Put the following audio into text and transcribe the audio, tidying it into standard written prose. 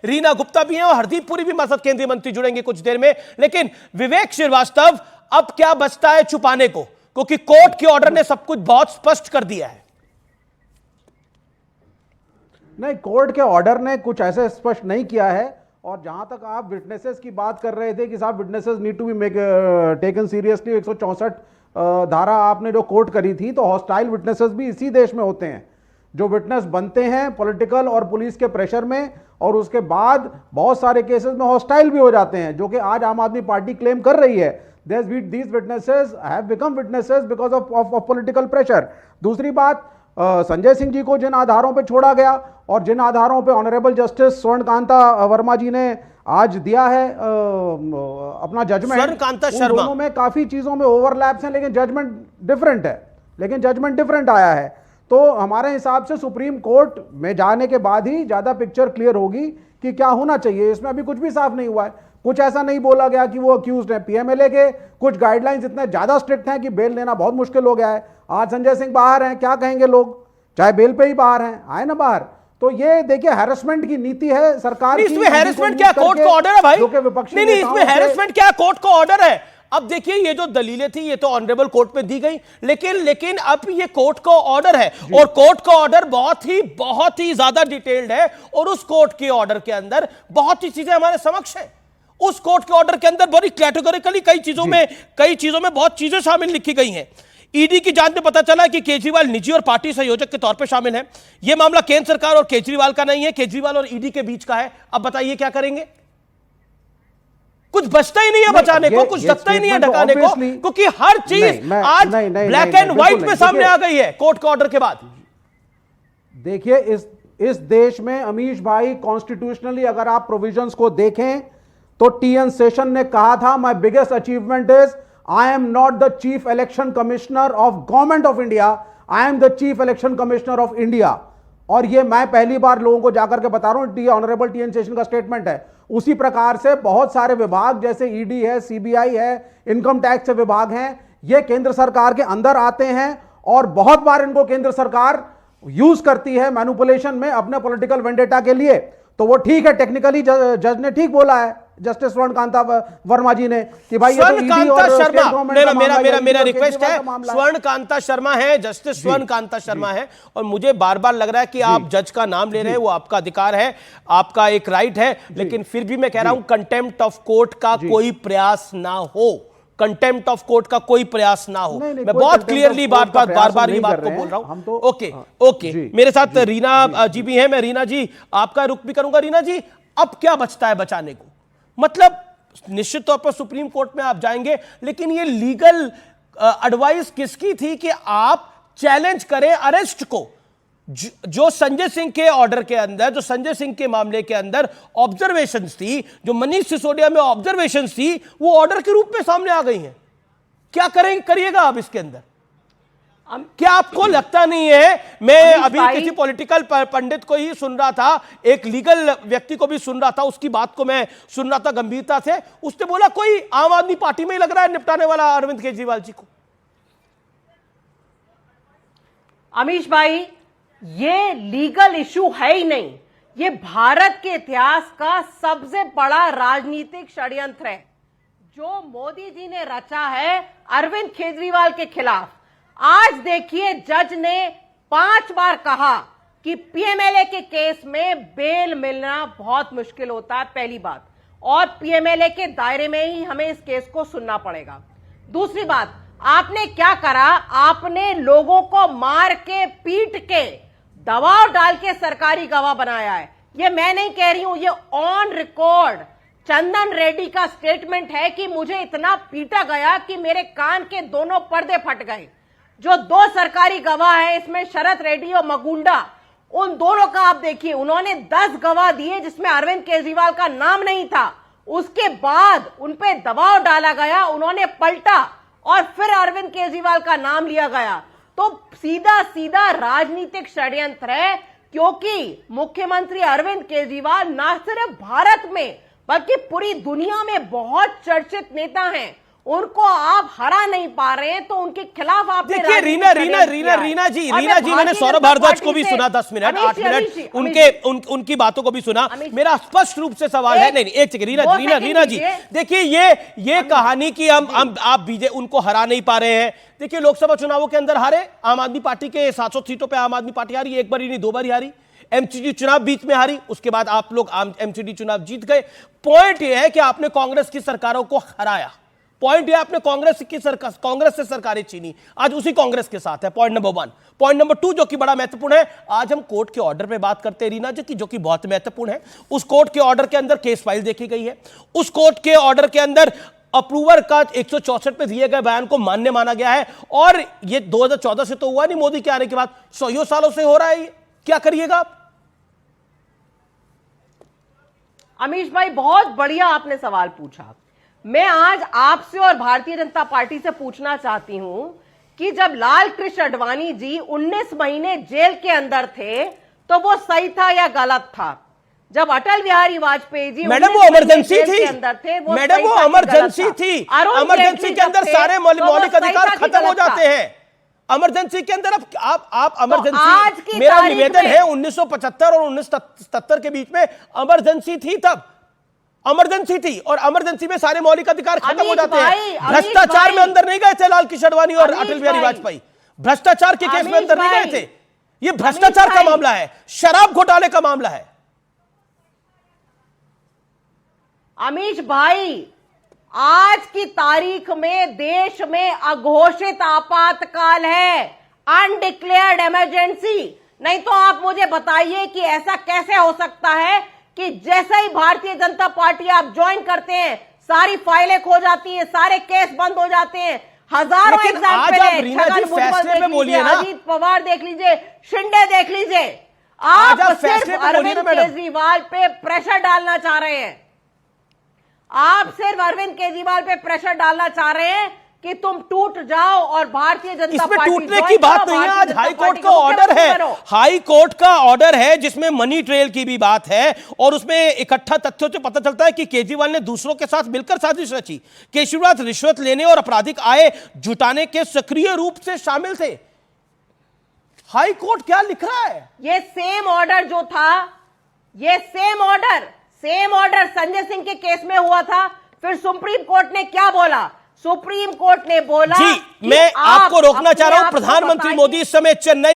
रीना गुप्ता भी हैं और हरदीप पुरी भी हमारे साथ केंद्रीय मंत्री जुड़ेंगे कुछ देर में। लेकिन विवेक श्रीवास्तव, अब क्या बचता है छुपाने को, क्योंकि कोर्ट के ऑर्डर ने सब कुछ बहुत स्पष्ट कर दिया है। नहीं, कोर्ट के ऑर्डर ने कुछ ऐसे स्पष्ट नहीं किया है। और जहां तक आप विटनेसेस की बात कर रहे थे कि साहब witnesses need to be taken seriously, 164 धारा आपने जो कोर्ट करी थी, तो हॉस्टाइल विटनेसेस भी इसी देश में होते हैं जो विटनेस बनते हैं पॉलिटिकल और पुलिस के प्रेशर में, और उसके बाद बहुत सारे केसेस में हॉस्टाइल भी हो जाते हैं, जो कि आज आम आदमी पार्टी क्लेम कर रही है। These witnesses have become witnesses because of political pressure. दूसरी बात, संजय सिंह जी को जिन आधारों पे छोड़ा गया और जिन आधारों पे ऑनरेबल जस्टिस स्वर्णकांता वर्मा जी ने आज दिया है अपना जजमेंट, स्वर्णकांता उन शर्मा, दोनों में काफी चीजों में ओवरलैप्स हैं, लेकिन जजमेंट डिफरेंट आया है। तो हमारे हिसाब से सुप्रीम कोर्ट में जाने के बाद ही ज्यादा पिक्चर क्लियर होगी कि क्या होना चाहिए। इसमें अभी कुछ भी साफ नहीं हुआ है, कुछ ऐसा नहीं बोला गया कि वो अक्यूज्ड है। पीएमएलए के कुछ गाइडलाइंस इतने ज्यादा स्ट्रिक्ट हैं कि बेल लेना बहुत मुश्किल हो गया है। आज संजय सिंह बाहर हैं, क्या कहेंगे लोग, चाहे बेल पे ही बाहर हैं, आए ना बाहर। तो ये देखिए हैरेसमेंट की नीति है सरकार की। इसमें हैरेसमेंट क्या, कोर्ट का ऑर्डर है भाई? नहीं, इसमें हैरेसमेंट क्या, कोर्ट का ऑर्डर है। अब देखिए, ये जो दलीलें थी ये तो ऑनरेबल कोर्ट में दी गई, लेकिन अब ये कोर्ट का ऑर्डर है और कोर्ट का ऑर्डर बहुत ही ज्यादा डिटेल्ड है और उस कोर्ट के ऑर्डर के अंदर बहुत सी चीजें हमारे समक्ष है। उस कोर्ट के ऑर्डर के अंदर बड़ी कैटेगोरिकली कई चीजों में बहुत चीजें शामिल लिखी गई हैं। ईडी की जांच में पता चला कि केजरीवाल निजी और पार्टी संयोजक के तौर पे शामिल है। यह मामला केंद्र सरकार और केजरीवाल का नहीं है, केजरीवाल और ईडी के बीच का है। अब बताइए क्या करेंगे? कुछ बचता ही नहीं है बचाने को, कुछ ढकता ही नहीं है ढकाने को, क्योंकि हर चीज आज ब्लैक एंड व्हाइट में सामने आ गई है कोर्ट के ऑर्डर के बाद। देखिए, इस देश में अमीश भाई, कॉन्स्टिट्यूशनली अगर आप प्रोविजंस को देखें तो टीएन सेशन ने कहा था, my biggest achievement is I am not the chief election commissioner of government of India, I am the chief election commissioner of India. और ये मैं पहली बार लोगों को जाकर के बता रहा हूं, ऑनरेबल टीएन सेशन का स्टेटमेंट है। उसी प्रकार से बहुत सारे विभाग जैसे ईडी है, सीबीआई है, इनकम टैक्स के विभाग हैं, ये केंद्र सरकार के अंदर आते हैं और बहुत बार इनको केंद्र सरकार यूज करती है मैनिपुलेशन में अपने पॉलिटिकल वेंडेटा के लिए। तो वो ठीक है, टेक्निकली जज ने ठीक बोला है, जस्टिस स्वर्णकांता वर्मा जी ने, कि भाई स्वर्णकांता शर्मा, मेरा रिक्वेस्ट है, स्वर्णकांता शर्मा है, जस्टिस स्वर्णकांता शर्मा है, और मुझे बार बार लग रहा है कि आप जज का नाम ले रहे हैं, वो आपका अधिकार है, आपका एक राइट है, लेकिन फिर भी मैं कह रहा हूं कंटेम्प्ट ऑफ कोर्ट का कोई प्रयास ना हो, कंटेम्प्ट ऑफ कोर्ट का कोई प्रयास ना हो। मैं बहुत क्लियरली बार बार ये बात को बोल रहा हूं। ओके, मेरे साथ रीना जी भी हैं, मैं रीना जी आपका रुख भी करूंगा। रीना जी, अब क्या बचता है बचाने को? मतलब निश्चित तौर पर सुप्रीम कोर्ट में आप जाएंगे, लेकिन ये लीगल एडवाइस किसकी थी कि आप चैलेंज करें अरेस्ट को? जो संजय सिंह के ऑर्डर के अंदर, जो संजय सिंह के मामले के अंदर ऑब्जर्वेशंस थी, जो मनीष सिसोदिया में ऑब्जर्वेशंस थी, वो ऑर्डर के रूप में सामने आ गई हैं। क्या करिएगा आप इसके अंदर? क्या आपको लगता नहीं है, मैं अभी किसी पॉलिटिकल पंडित को ही सुन रहा था, एक लीगल व्यक्ति को भी सुन रहा था, उसकी बात को मैं सुन रहा था गंभीरता से, उसने बोला कोई आम आदमी पार्टी में ही लग रहा है निपटाने वाला अरविंद केजरीवाल जी को। अमीश भाई, ये लीगल इशू है ही नहीं, ये भारत के इतिहास का सबसे बड़ा राजनीतिक षड्यंत्र है जो मोदी जी ने रचा है अरविंद केजरीवाल के खिलाफ। आज देखिए, जज ने 5 बार कहा कि पीएमएलए के केस में बेल मिलना बहुत मुश्किल होता है, पहली बात, और पीएमएलए के दायरे में ही हमें इस केस को सुनना पड़ेगा। दूसरी बात, आपने क्या करा, आपने लोगों को मार के, पीट के, दबाव डाल के सरकारी गवाह बनाया है। ये मैं नहीं कह रही हूं, ये ऑन रिकॉर्ड चंदन रेड्डी का स्टेटमेंट है कि मुझे इतना पीटा गया कि मेरे कान के दोनों पर्दे फट गए। जो 2 सरकारी गवाह हैं, इसमें शरद रेड्डी और मगुंडा, उन दोनों का आप देखिए, उन्होंने 10 गवाह दिए जिसमें अरविंद केजरीवाल का नाम नहीं था। उसके बाद उन पे दबाव डाला गया, उन्होंने पलटा और फिर अरविंद केजरीवाल का नाम लिया गया। तो सीधा सीधा राजनीतिक षड्यंत्र है, क्योंकि मुख्यमंत्री अरविंद केजरीवाल न सिर्फ भारत में बल्कि पूरी दुनिया में बहुत चर्चित नेता हैं। उनको आप हरा नहीं पा रहे हैं, तो उनके खिलाफ आप देखिए रीना जी, मैंने सौरभ भारद्वाज को भी सुना 10 मिनट 8 मिनट उनकी बातों को भी सुना। मेरा स्पष्ट रूप से सवाल है, नहीं एक सेकंड रीना जी, देखिए ये कहानी की आप बीजे उनको हरा नहीं पा रहे हैं। देखिए लोकसभा चुनावों के अंदर हारे आम आदमी पार्टी के 700 सीटों पर आम आदमी पार्टी हारी, एक बार ही नहीं 2 बार हारी। एमसीडी चुनाव बीच में हारी, उसके बाद आप लोग एमसीडी चुनाव जीत गए। पॉइंट यह है कि आपने कांग्रेस की सरकारों को हराया, पॉइंट यह आपने कांग्रेस से सरकारें छीनी, आज उसी कांग्रेस के साथ है। Point number 1। पॉइंट नंबर 2 जो कि बड़ा महत्वपूर्ण है, आज हम कोर्ट के ऑर्डर पे बात करते हैं रीना जी, जो कि बहुत महत्वपूर्ण है। उस कोर्ट के ऑर्डर के अंदर केस फाइल देखी गई है, उस कोर्ट के ऑर्डर के अंदर अप्रूवर का 164 पे दिए गए बयान को मान्य माना गया है। और ये 2014 से तो हुआ नहीं, मोदी के आने के बाद 100 सालों से हो रहा है। क्या करिएगा आप? अमीश भाई बहुत बढ़िया आपने सवाल पूछा। मैं आज आपसे और भारतीय जनता पार्टी से पूछना चाहती हूं कि जब लाल कृष्ण आडवाणी जी 19 महीने जेल के अंदर थे तो वो सही था या गलत था? जब अटल बिहारी वाजपेयी जी मैडम वो इमरजेंसी थी, अंदर थे, मैडम वो इमरजेंसी थी, इमरजेंसी के अंदर सारे मौलिक अधिकार खत्म हो जाते हैं। इमरजेंसी के अंदर आप इमरजेंसी, मेरा निवेदन है 1975 और 1977 के बीच में इमरजेंसी थी, तब इमरजेंसी थी और इमरजेंसी में सारे मौलिक अधिकार खत्म हो जाते हैं। भ्रष्टाचार में अंदर नहीं गए थे लाल कृष्ण आडवाणी और अटल बिहारी वाजपेयी, भ्रष्टाचार के केस में अंदर नहीं गए थे। ये भ्रष्टाचार का मामला है, शराब घोटाले का मामला है। अमीश भाई, आज की तारीख में देश में अघोषित आपातकाल है, अनडिक्लेयर्ड इमरजेंसी। नहीं तो आप मुझे बताइए कि ऐसा कैसे हो सकता है कि जैसे ही भारतीय जनता पार्टी आप ज्वाइन करते हैं सारी फाइलें खो जाती हैं, सारे केस बंद हो जाते हैं। हजारों एग्जाम्पल है, छगन भुजबल देख लीजिए, अजीत पवार देख लीजिए, शिंदे देख लीजिए। आप सिर्फ अरविंद केजरीवाल पे प्रेशर डालना चाह रहे हैं, आप सिर्फ अरविंद केजरीवाल पे प्रेशर डालना चाह रहे हैं कि तुम टूट जाओ और भारतीय जनता पार्टी टूटने की बात नहीं है। आज हाई कोर्ट का ऑर्डर है, हाई कोर्ट का ऑर्डर है जिसमें मनी ट्रेल की भी बात है और उसमें इकट्ठा तथ्यों से पता चलता है कि केजरीवाल ने दूसरों के साथ मिलकर साजिश रची। केजरीवाल रिश्वत लेने और आपराधिक आय जुटाने के सक्रिय रूप से शामिल थे। हाई कोर्ट क्या लिख रहा है? ये सेम ऑर्डर जो था, ये सेम ऑर्डर संजय सिंह के केस में हुआ था। फिर सुप्रीम कोर्ट ने क्या बोला? सुप्रीम कोर्ट ने बोला जी, मैं आपको रोकना चाह रहा हूं। प्रधानमंत्री मोदी इस समय चेन्नई